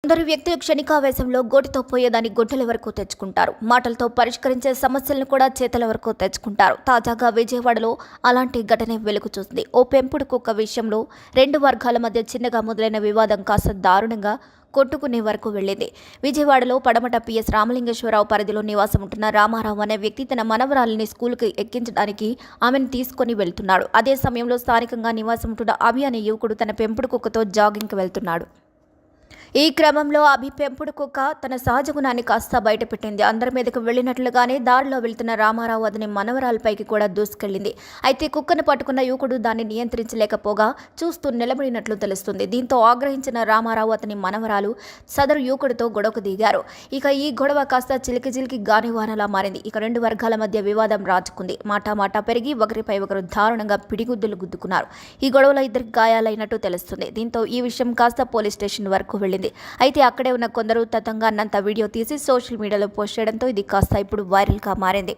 కొందరు వ్యక్తులు క్షణికావేశంలో గోటితో పోయేదాన్ని గొడ్డల వరకు తెచ్చుకుంటారు. మాటలతో పరిష్కరించే సమస్యలను కూడా చేతల వరకు తెచ్చుకుంటారు. తాజాగా విజయవాడలో అలాంటి ఘటనే వెలుగు చూసింది. ఓ పెంపుడు కుక్క విషయంలో రెండు వర్గాల మధ్య చిన్నగా మొదలైన వివాదం కాస్త దారుణంగా కొట్టుకునే వరకు వెళ్లింది. విజయవాడలో పడమట పిఎస్ రామలింగేశ్వరరావు పరిధిలో నివాసం ఉంటున్న రామారావు అనే వ్యక్తి తన మనవరాలిని స్కూల్కి ఎక్కించడానికి ఆమెను తీసుకుని వెళ్తున్నాడు. అదే సమయంలో స్థానికంగా నివాసం ఉంటున్న అభి అనే యువకుడు తన పెంపుడు కుక్కతో జాగింగ్కి వెళ్తున్నాడు. ఈ క్రమంలో అభి పెంపుడు కుక్క తన సహజ గుణాన్ని కాస్త బయటపెట్టింది. అందరి మీదకు వెళ్లినట్లుగానే దారిలో వెళ్తున్న రామారావు అతని మనవరాలపైకి కూడా దూసుకెళ్లింది. అయితే కుక్కను పట్టుకున్న యువకుడు దాన్ని నియంత్రించలేకపోగా చూస్తూ నిలబడినట్లు తెలుస్తుంది. దీంతో ఆగ్రహించిన రామారావు అతని మనవరాలు సదరు యువకుడితో గొడవకు దిగారు. ఇక ఈ గొడవ కాస్త చిలికి గానివానలా మారింది. ఇక రెండు వర్గాల మధ్య వివాదం రాజుకుంది. మాటా పెరిగి ఒకరిపై ఒకరు దారుణంగా పిడిగుద్దులు గుద్దుకున్నారు. ఈ గొడవలో ఇద్దరికి గాయాలైనట్టు తెలుస్తుంది. దీంతో ఈ విషయం కాస్త పోలీస్ స్టేషన్ వరకు వెళ్ళింది. అయితే అక్కడే ఉన్న కొందరు తతంగాన్నంతా వీడియో తీసి సోషల్ మీడియాలో పోస్ట్ చేయడంతో ఇది కాస్త ఇప్పుడు వైరల్గా మారింది.